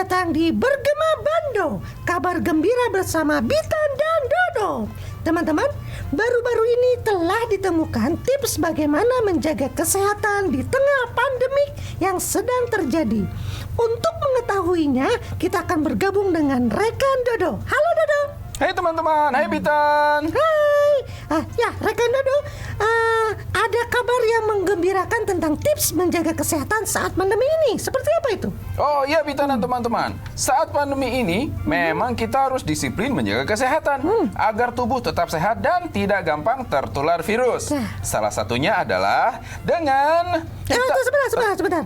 datang di Bergema Bando, kabar gembira bersama Bitan dan Dodo. Teman-teman, baru-baru ini telah ditemukan tips bagaimana menjaga kesehatan di tengah pandemik yang sedang terjadi. Untuk mengetahuinya, kita akan bergabung dengan rekan Dodo. Halo Dodo. Hai teman-teman, hai Bitan. Hai. Ya, rekan Dodo, ada kabar yang menggembirakan tentang tips menjaga kesehatan saat pandemi ini. Seperti apa itu? Oh iya Bitan dan teman-teman, saat pandemi ini memang kita harus disiplin menjaga kesehatan agar tubuh tetap sehat dan tidak gampang tertular virus. Salah satunya adalah dengan Sebentar.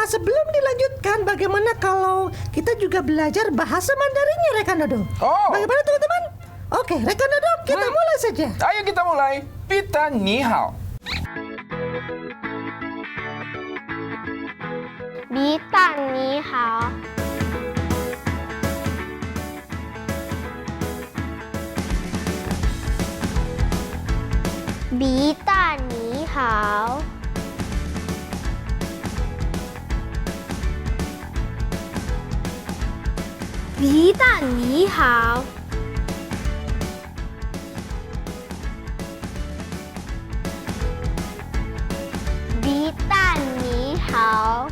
Sebelum dilanjutkan, bagaimana kalau kita juga belajar bahasa Mandarinnya, rekan Dodo? Oh. Bagaimana teman-teman? Oke, rekan Dodo, kita mulai saja. Ayo kita mulai. Bitan ni hao. 米蛋你好，米蛋你好，米蛋你好，米蛋你好。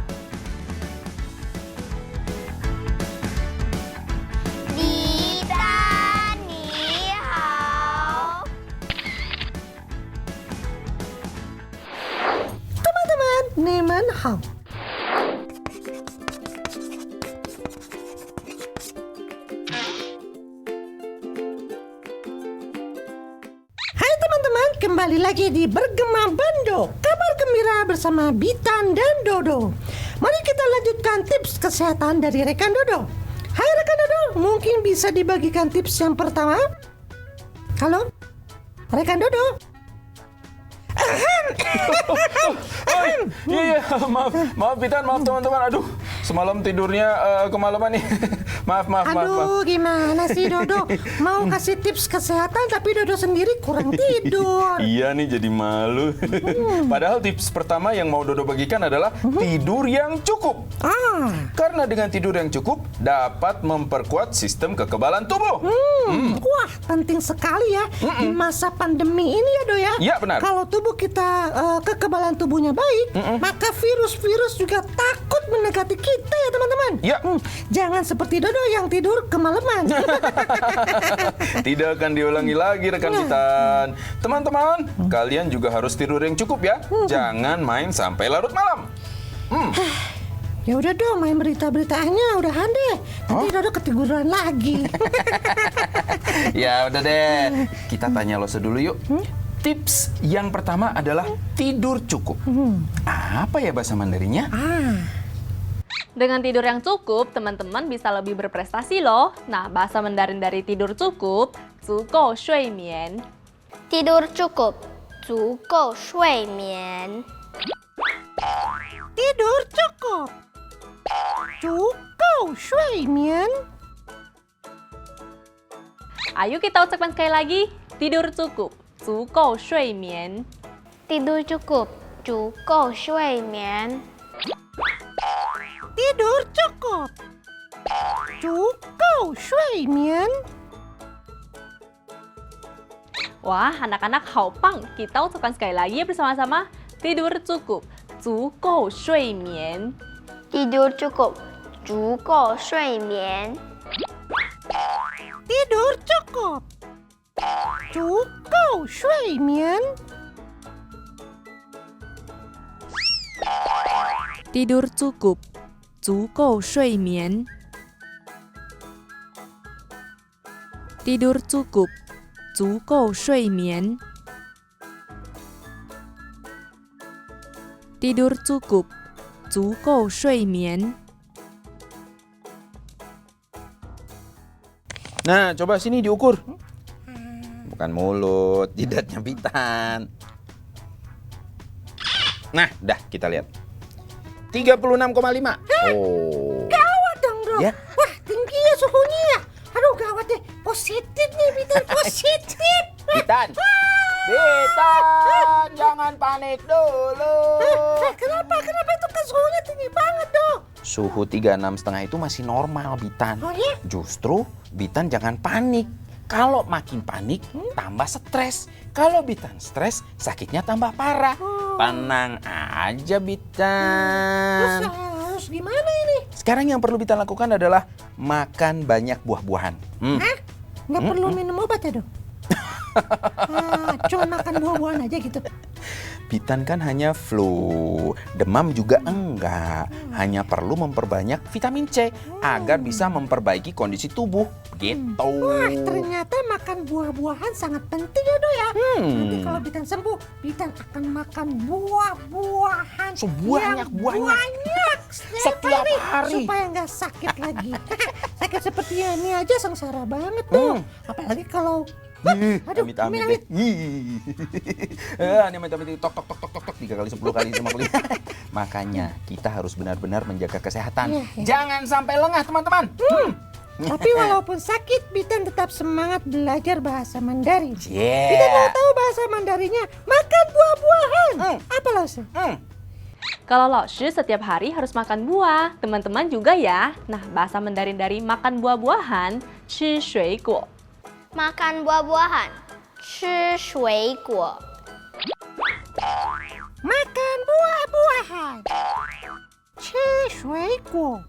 米蛋你好。 Teman-teman, Neman Hao. Hai teman-teman, kembali lagi di Bergema Bando, kabar gembira bersama Bitan dan Dodo. Mari kita lanjutkan tips kesehatan dari rekan Dodo. Hai rekan Dodo, mungkin bisa dibagikan tips yang pertama? Halo? Rekan Dodo? Iya, maaf Bitan, maaf teman-teman. Aduh, semalam tidurnya kemalaman nih. maaf. Aduh, gimana sih Dodo? Mau kasih tips kesehatan tapi Dodo sendiri kurang tidur. Iya nih, jadi malu. Padahal tips pertama yang mau Dodo bagikan adalah tidur yang cukup. Karena dengan tidur yang cukup dapat memperkuat sistem kekebalan tubuh. Wah, penting sekali ya di masa pandemi ini ya, Do ya. Iya, benar. Kalau tubuh kita kekebalan tubuhnya baik, maka virus-virus juga takut mendekati kita ya, teman-teman. Iya. Jangan seperti Dodo yang tidur kemalaman. Tidak akan diulangi lagi rekan Bitan. Teman-teman, kalian juga harus tidur yang cukup ya. Jangan main sampai larut malam. Ya udah dong, main berita-beritanya udahan deh. Nanti Dodo ketiduran lagi. Ya udah deh, kita tanya lo dulu yuk. Tips yang pertama adalah tidur cukup. Apa ya bahasa Mandarinnya? Dengan tidur yang cukup, teman-teman bisa lebih berprestasi loh. Nah, bahasa Mandarin dari tidur cukup, 足够睡眠. Tidur cukup, 足够睡眠。 Tidur cukup. 足够睡眠. Ayo kita ucapkan sekali lagi, tidur cukup, 足够睡眠. Tidur cukup, 足够睡眠。 Tidur cukup. 足够睡眠. Wah, anak-anak haupang. Kita ucapkan sekali lagi ya bersama-sama, tidur cukup, 足够睡眠. Tidur cukup, 足够睡眠。 Tidur cukup. 足够睡眠. Tidur cukup, 足够睡眠. Tidur cukup, 足够睡眠. Tidur cukup, 足够睡眠. Nah, coba sini diukur. Bukan mulut, jidatnya Bitan. Nah, dah kita lihat. 36,5. Oh. Gawat dong, Bro. Ya. Wah, tinggi ya suhunya ya. Aduh, gawat deh. Positif nih, Bitan. Positif. Bitan. Bitan, jangan panik dulu. Kenapa? Kenapa itu kan suhunya tinggi banget, dong? Suhu 36,5 itu masih normal, Bitan. Oh ya? Justru Bitan jangan panik. Kalau makin panik, tambah stres. Kalau Bitan stres, sakitnya tambah parah. Tenang aja, Terus Bitan. harus gimana ini? Sekarang yang perlu Bitan lakukan adalah makan banyak buah-buahan. Hah? Nggak perlu minum obat ya dong? Cuma makan buah-buahan aja gitu. Bitan kan hanya flu, demam juga enggak. Hanya perlu memperbanyak vitamin C agar bisa memperbaiki kondisi tubuh. Gitu. Wah, ternyata makan buah-buahan sangat penting ya dok ya. Nanti kalau Bitan sembuh, Bitan akan makan buah-buahan Sebanyak-banyak. banyak Setiap hari. supaya nggak sakit lagi. Sakit seperti ini aja sengsara banget tuh. Apalagi kalau aduh, Amit-amit. Amit-amit tok tok tok tok tok tok 3 kali 10 kali 50. Makanya kita harus benar-benar menjaga kesehatan. Iya, iya. Jangan sampai lengah, teman-teman. Tapi walaupun sakit, Bitan tetap semangat belajar bahasa Mandarin. Bitan Yeah. mau tahu bahasa Mandarinnya, makan buah-buahan. Apa loh sih? Kalau Laoshi setiap hari harus makan buah, teman-teman juga ya. Nah, bahasa Mandarin dari makan buah-buahan, 吃水果. Makan buah-buahan. 吃水果. Makan buah-buahan. 吃水果.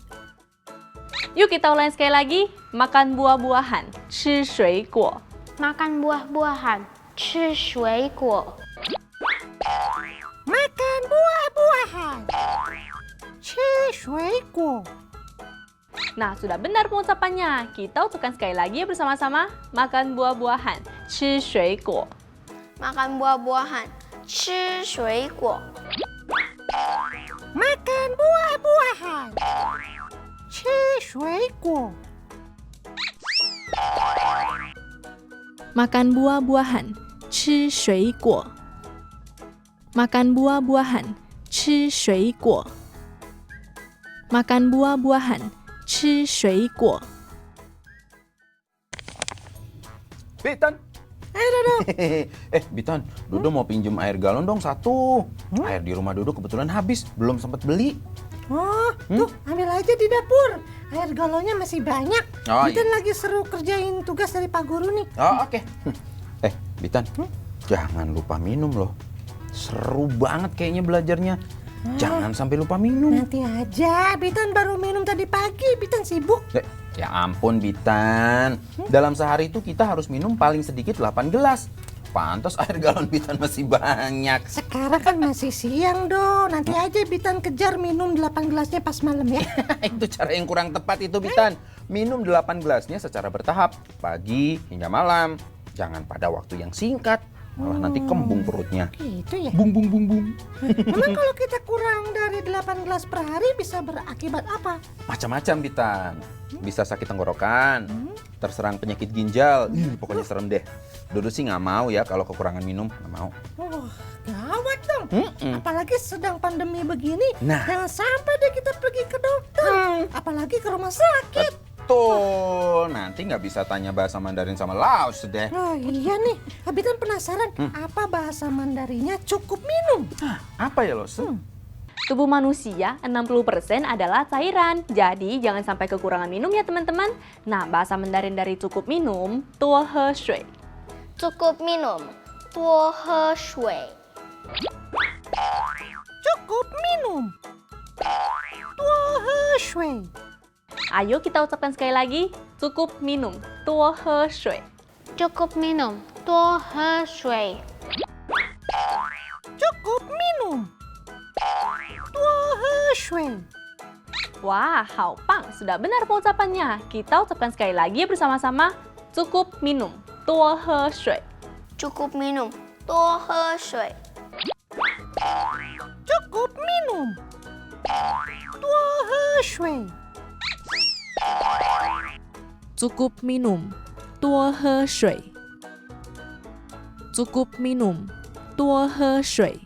Yuk kita ulangi sekali lagi. Makan buah-buahan, 吃水果. Makan buah-buahan. 吃水果. Makan buah-buahan. 吃水果. Nah, sudah benar pengucapannya. Kita ucapkan sekali lagi bersama-sama. Makan buah-buahan, 吃水果. Makan buah-buahan. 吃水果. Makan buah-buahan. 吃水果. Makan buah-buahan, 吃水果. Makan buah-buahan, 吃水果. Makan buah-buahan, 吃水果. Bitan. Dodo. Bitan, Dodo mau pinjem air galon dong 1. Air di rumah Dodo kebetulan habis, belum sempat beli. Oh, tuh ambil aja di dapur. Air galonnya masih banyak. Oh, Bitan lagi seru kerjain tugas dari Pak Guru nih. Oh, oke. Bitan, jangan lupa minum loh. Seru banget kayaknya belajarnya. Jangan sampai lupa minum. Nanti aja, Bitan baru minum tadi pagi. Bitan sibuk. Ya ampun, Bitan. Dalam sehari itu kita harus minum paling sedikit 8 gelas. Pantas air galon Bitan masih banyak. Sekarang kan masih siang, Do. Nanti aja Bitan kejar minum 8 gelasnya pas malam ya. Itu cara yang kurang tepat itu, Bitan. Minum 8 gelasnya secara bertahap. Pagi hingga malam. Jangan pada waktu yang singkat. Malah nanti kembung perutnya. Gitu ya. Bung, bung, bung, bung. Memang kalau kita kurang dari 8 gelas per hari bisa berakibat apa? Macam-macam, Bitan. Bisa sakit tenggorokan, terserang penyakit ginjal. Pokoknya serem deh. Dodo sih nggak mau ya kalau kekurangan minum. Nggak mau. Oh, gawat dong. Apalagi sedang pandemi begini. Nah. Jangan sampai deh kita pergi ke dokter. Apalagi ke rumah sakit. Tuh, nanti nggak bisa tanya bahasa Mandarin sama Laos deh. Oh iya nih, Bitan penasaran apa bahasa Mandarinnya cukup minum? Apa ya, Los? Tubuh manusia 60% adalah cairan. Jadi jangan sampai kekurangan minum ya teman-teman. Nah, bahasa Mandarin dari cukup minum, 多喝水. Cukup minum. 多喝水. Cukup minum. 多喝水. Ayo kita ucapkan sekali lagi. Cukup minum, 多喝水. Cukup minum. 多喝水. Cukup minum. 多喝水. Wah, 好棒. Sudah benar pengucapannya. Kita ucapkan sekali lagi bersama-sama. Cukup minum, 多喝水. Cukup minum. 多喝水. Cukup minum. 多喝水. Cukup minum, 多喝水. Cukup minum, 多喝水.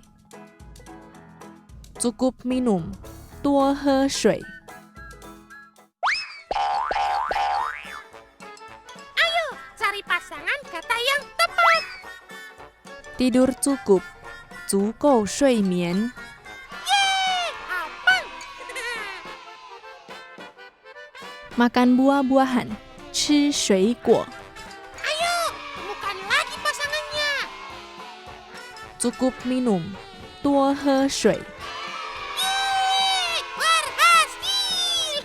Cukup minum, 多喝水. Ayo, cari pasangan kata yang tepat. Tidur cukup, 足够睡眠. Yeay, abang. makan buah-buahan, 吃水果. Ayo, temukan lagi pasangannya. Cukup minum, 多喝水. Yeay, berhasil.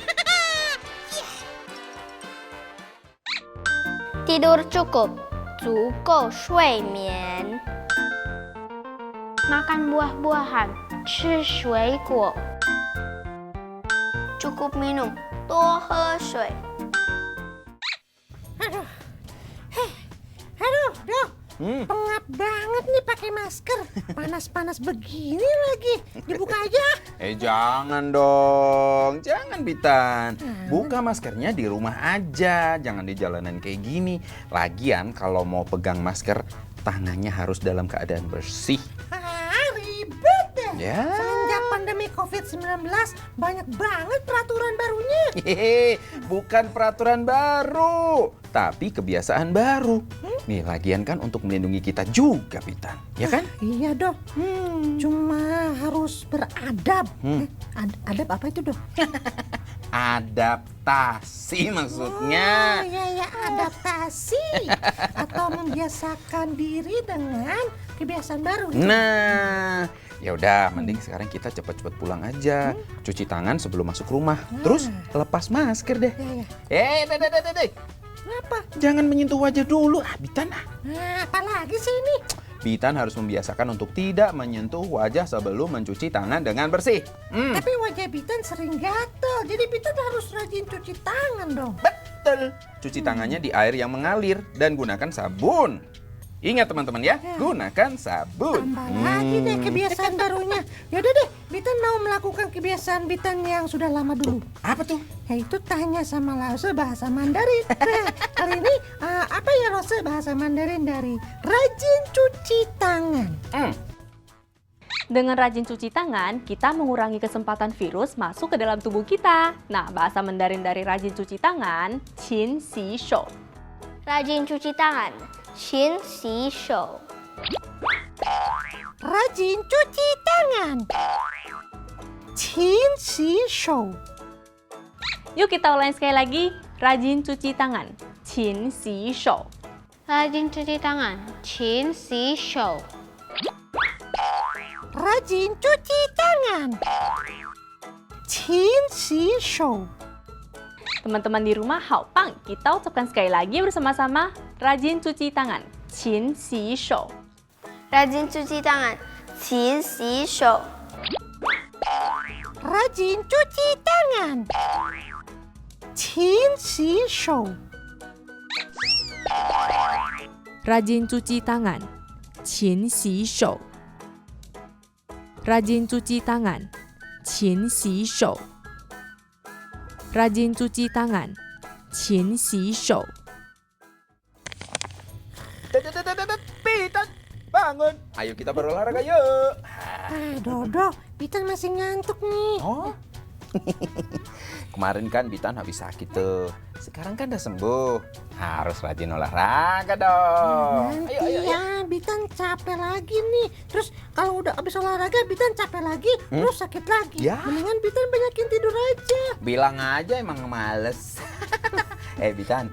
Tidur cukup, 足够睡眠. Makan buah-buahan, 吃水果. Cukup minum, 多喝水. Aduh, pengap banget nih pakai masker. Panas-panas begini lagi. Dibuka aja. Jangan dong, jangan Bitan. Buka maskernya di rumah aja, jangan di jalanan kayak gini. Lagian kalau mau pegang masker, tangannya harus dalam keadaan bersih. Ribet deh. Ya. Semenjak pandemi COVID-19, banyak banget peraturan barunya. Hehehe, bukan peraturan baru, tapi kebiasaan baru. Nih, lagian kan untuk melindungi kita juga, Bitan. Ya kan? Iya dong. Cuma harus beradab. Adab apa itu dong? Adaptasi maksudnya. Iya, adaptasi. Atau membiasakan diri dengan kebiasaan baru. Nah, ya udah, mending sekarang kita cepet-cepet pulang aja. Cuci tangan sebelum masuk rumah. Terus lepas masker deh. Iya. Deh. Kenapa? Jangan menyentuh wajah dulu, Bitan. Nah, apalagi sih ini? Bitan harus membiasakan untuk tidak menyentuh wajah sebelum mencuci tangan dengan bersih. Tapi wajah Bitan sering gatel, jadi Bitan harus rajin cuci tangan dong. Betul. Cuci tangannya di air yang mengalir dan gunakan sabun. Ingat teman-teman ya, gunakan sabun. Tambah lagi deh kebiasaan barunya. Yaudah deh, Bitan mau melakukan kebiasaan Bitan yang sudah lama dulu. Apa tuh? Yaitu tanya sama Lause bahasa Mandarin. Nah, kali ini apa ya Lause bahasa Mandarin dari rajin cuci tangan? Dengan rajin cuci tangan, kita mengurangi kesempatan virus masuk ke dalam tubuh kita. Nah, bahasa Mandarin dari rajin cuci tangan, 勤洗手. Rajin cuci tangan, 勤洗手. Rajin cuci tangan. 勤洗手. Yuk kita ulangi sekali lagi, rajin cuci tangan, 勤洗手. Rajin cuci tangan, 勤洗手. Rajin cuci tangan. 勤洗手. Teman-teman di rumah, hao pang, kita ucapkan sekali lagi bersama-sama, rajin cuci tangan, 勤洗手. Rajin cuci tangan, 勤洗手. Rajin cuci tangan. 勤洗手. Rajin cuci tangan, 勤洗手. Rajin cuci tangan, 勤洗手. Rajin cuci tangan, 勤洗手. Bitan, bangun. Ayo kita berolahraga yuk. Dodo, Bitan masih ngantuk nih. Oh, kemarin kan Bitan habis sakit tuh. Sekarang kan udah sembuh. Harus rajin olahraga dong. Nanti ya, Bitan capek lagi nih. Terus kalau udah habis olahraga, Bitan capek lagi, terus sakit lagi. Ya. Mendingan Bitan banyakin tidur aja. Bilang aja emang males. Bitan,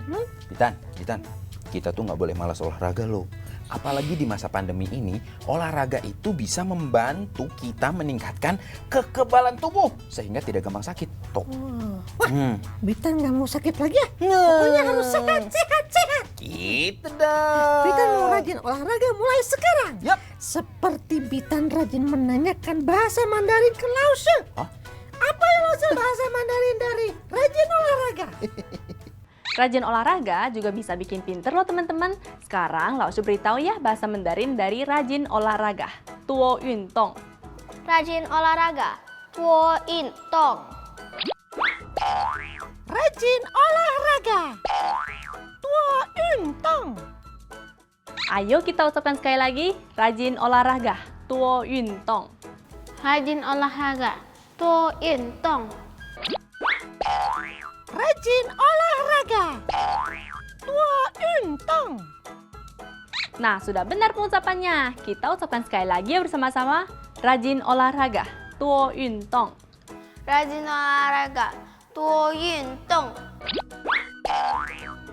Bitan. Kita tuh nggak boleh malas olahraga loh. Apalagi di masa pandemi ini, olahraga itu bisa membantu kita meningkatkan kekebalan tubuh sehingga tidak gampang sakit. Tuh. Wah, Bitan nggak mau sakit lagi ya? Pokoknya harus sehat. Gitu dong. Bitan mau rajin olahraga mulai sekarang. Yap. Seperti Bitan rajin menanyakan bahasa Mandarin ke Lause. Hah? Apa yang Lause bahasa Mandarin dari rajin olahraga? Rajin olahraga juga bisa bikin pinter loh teman-teman. Sekarang Lause beritahu ya bahasa Mandarin dari rajin olahraga, 多运动. Rajin olahraga, 多运动. Rajin olahraga, 多运动. Ayo kita ucapkan sekali lagi, rajin olahraga, 多运动. Rajin olahraga, 多运动. Rajin olahraga, 多运动. Nah, sudah benar pengucapannya. Kita ucapkan sekali lagi ya bersama-sama, rajin olahraga, 多运动. Rajin olahraga, 多运动，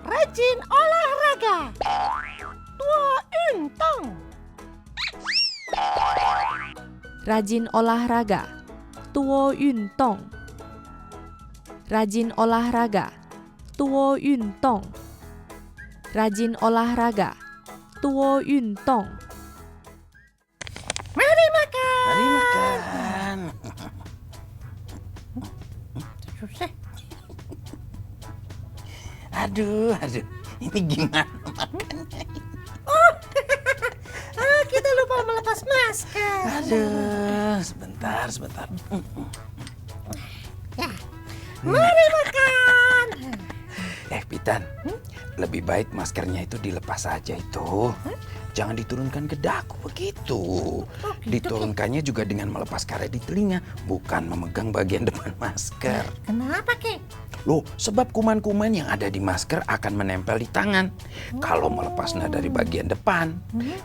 Rajin olahraga. 多运动. Rajin olahraga, 多运动. Rajin olahraga, 多运动. Rajin olahraga, 多运动. Mari makan. Mari makan. Susah. Aduh, ini gimana makannya? Kita lupa melepas masker. Aduh, sebentar. Ya. Mari makan. Pitan, lebih baik maskernya itu dilepas saja itu. Jangan diturunkan ke dagu begitu. Diturunkannya juga dengan melepas karet di telinga, bukan memegang bagian depan masker. Kenapa, Kek? Loh, sebab kuman-kuman yang ada di masker akan menempel di tangan. Kalau melepasnya dari bagian depan,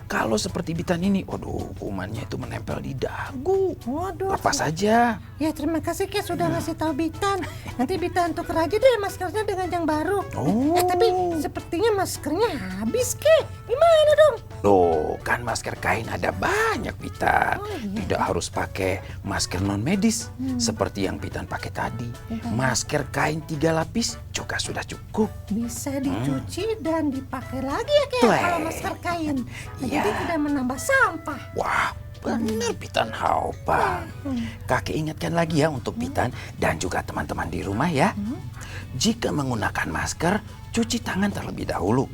kalau seperti Bitan ini, waduh, kumannya itu menempel di dagu. Waduh. Lepas saja. Ya, terima kasih, Kek, sudah ngasih tahu Bitan. Nanti Bitan tuker aja deh maskernya dengan yang baru. Oh. Tapi sepertinya maskernya habis, Kek. Gimana dong? Loh, kan masker kain ada banyak, Bitan. Tidak harus pakai masker non medis seperti yang Bitan pakai tadi. Masker kain 3 lapis juga sudah cukup. Bisa dicuci dan dipakai lagi ya, Kek, Tuh. kalau masker kain. Nah, Iya. jadi tidak menambah sampah. Wah, benar Bitan Haopa. Kakek ingatkan lagi ya untuk Bitan dan juga teman-teman di rumah ya. Jika menggunakan masker, cuci tangan terlebih dahulu.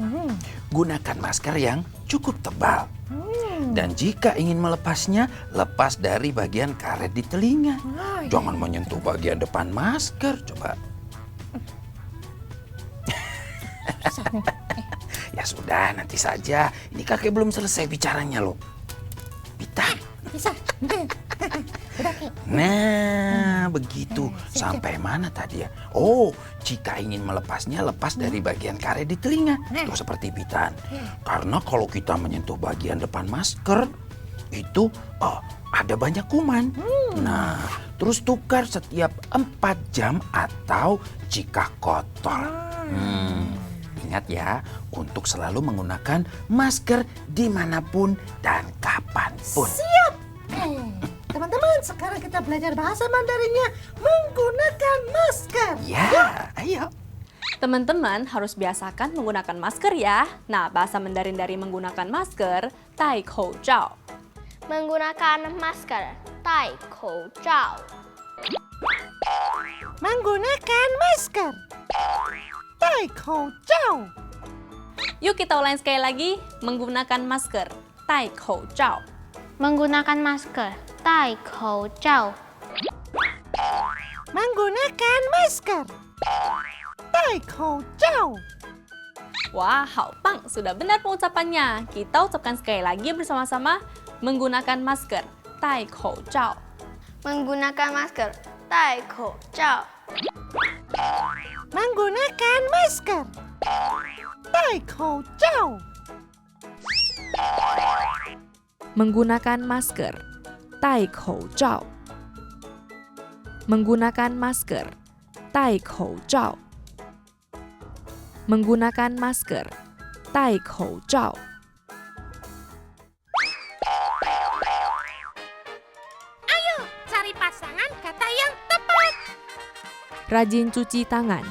Gunakan masker yang cukup tebal. Dan jika ingin melepasnya, lepas dari bagian karet di telinga. Jangan menyentuh bagian depan masker, coba. Ya sudah, nanti saja. Ini kakek belum selesai bicaranya loh. Bitan. Bisa. Udah, Kek. Nah, begitu. Sampai mana tadi ya? Oh, jika ingin melepasnya, lepas dari bagian karet di telinga. Tuh seperti Bitan. Karena kalau kita menyentuh bagian depan masker, itu ada banyak kuman. Nah, terus tukar setiap 4 jam atau jika kotor. Ingat ya, untuk selalu menggunakan masker dimanapun dan kapanpun. Siap. Teman-teman, sekarang kita belajar bahasa Mandarinnya menggunakan masker. Ya, ayo. Teman-teman harus biasakan menggunakan masker ya. Nah, bahasa Mandarin dari menggunakan masker, 戴口罩. menggunakan masker, 戴口罩. Menggunakan masker. 戴口罩. Yuk kita ulangi sekali lagi, menggunakan masker, 戴口罩. Menggunakan masker, 戴口罩. Menggunakan masker. 戴口罩. Wah, 好棒, sudah benar pengucapannya. Kita ucapkan sekali lagi bersama-sama, menggunakan masker, 戴口罩. Menggunakan masker, 戴口罩. Menggunakan masker. 戴口罩. Menggunakan masker, 戴口罩. Menggunakan masker, 戴口罩. Menggunakan masker, 戴口罩. Ayo, cari pasangan kata yang tepat. Rajin cuci tangan,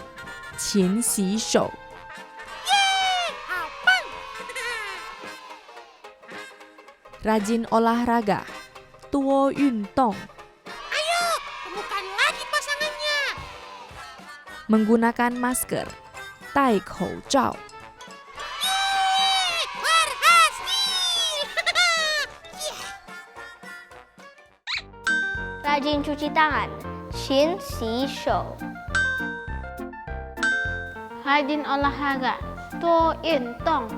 勤洗手. Apang. Rajin olahraga, 多运动. Ayo, temukan lagi pasangannya. Menggunakan masker, 戴口罩. Berhasil. Rajin cuci tangan, 勤洗手. Rajin olahraga, 多运动.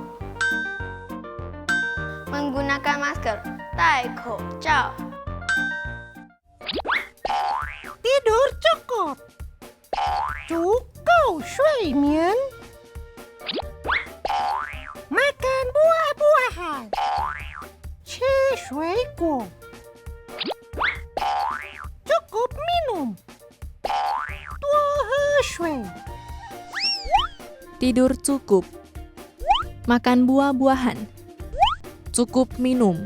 Menggunakan masker, 戴口罩. Tidur cukup. 足够睡眠. Makan buah-buahan. 吃水果. Cukup minum. 多喝 tidur cukup, makan buah-buahan, cukup minum,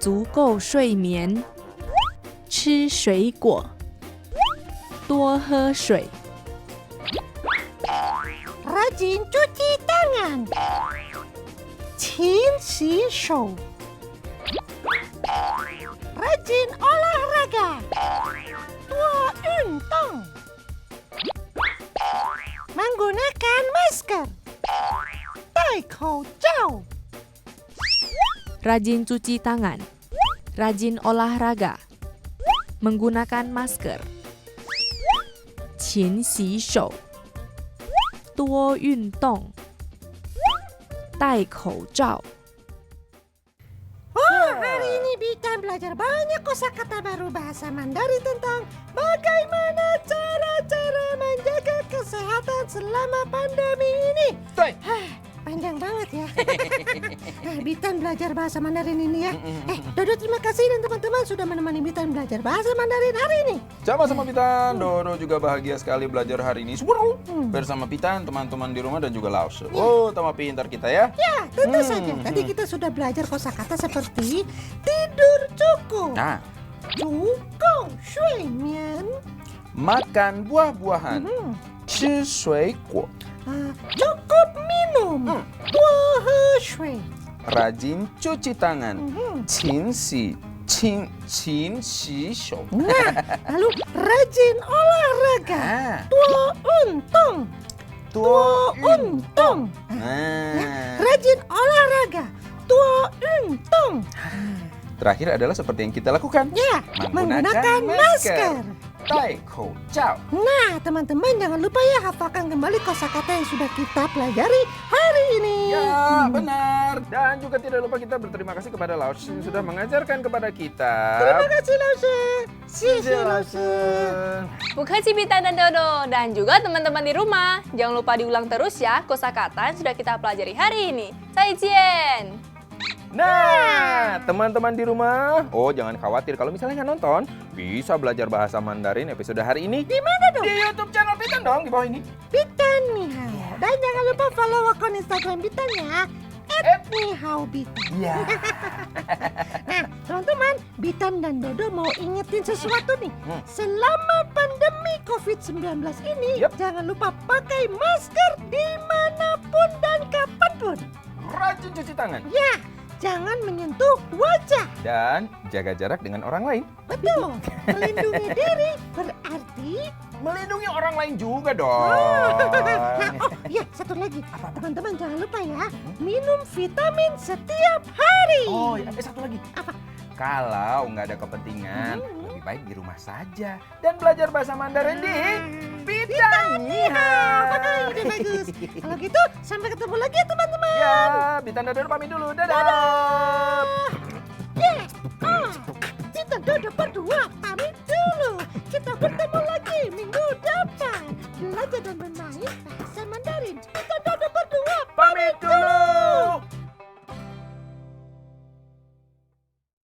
足够睡眠，吃水果，多喝水。 Rajin cuci tangan. 勤洗手. Rajin olahraga. 多运动. Menggunakan masker. 戴口罩. Rajin cuci tangan, rajin olahraga, menggunakan masker, 勤洗手，多运动，戴口罩。 Oh, hari ini Bitan belajar banyak kosakata baru bahasa Mandarin tentang bagaimana cara-cara menjaga kesehatan selama pandemi ini. Panjang banget ya. Bitan belajar bahasa Mandarin ini ya. Dodo terima kasih dan teman-teman sudah menemani Bitan belajar bahasa Mandarin hari ini. Sama-sama Pitan, Dodo juga bahagia sekali belajar hari ini bersama Pitan, teman-teman di rumah dan juga Lause. Oh, tambah pintar kita ya. Ya, tentu saja. Tadi kita sudah belajar kosakata seperti tidur cukup. Nah, 足够睡眠. makan buah-buahan, 吃水果, Cukup minum. 多喝水. rajin cuci tangan, 勤洗手. Nah, lalu rajin olahraga. Ah. 多运动. 多运动. Nah. Rajin olahraga. 多运动. Terakhir adalah seperti yang kita lakukan. Ya, menggunakan masker. 戴口罩. Nah, teman-teman jangan lupa ya hafalkan kembali kosakata yang sudah kita pelajari hari ini. Ya, benar. Dan juga tidak lupa kita berterima kasih kepada Lause yang sudah mengajarkan kepada kita. Terima kasih, Lause. Xie Lause. 不客气 Bitan dan Dodo. Dan juga teman-teman di rumah. Jangan lupa diulang terus ya kosakata yang sudah kita pelajari hari ini. 再见! Nah, teman-teman di rumah, jangan khawatir kalau misalnya nggak nonton, bisa belajar bahasa Mandarin episode hari ini. Di mana dong? Di YouTube channel Pitan dong, di bawah ini. Bitan Nihao. Dan jangan lupa follow akun Instagram Bitan ya. @nihaobitan. Iya. Nah, teman-teman, Bitan dan Dodo mau ingetin sesuatu nih. Selama pandemi COVID-19 ini, jangan lupa pakai masker dimanapun dan kapanpun. Rajin cuci tangan. Ya, jangan menyentuh wajah. Dan jaga jarak dengan orang lain. Betul, melindungi diri berarti... Melindungi orang lain juga dong. Ya, satu lagi. Teman-teman jangan lupa ya, minum vitamin setiap hari. Oh, ya, satu lagi. Apa? Kalau nggak ada kepentingan, lebih baik di rumah saja dan belajar bahasa Mandarin di Bitan Nihao. Ide bagus. Kalau gitu, sampai ketemu lagi ya teman-teman. Ya, Bitan dan Dodo pamit dulu. Dadah. Kita Dodo berdua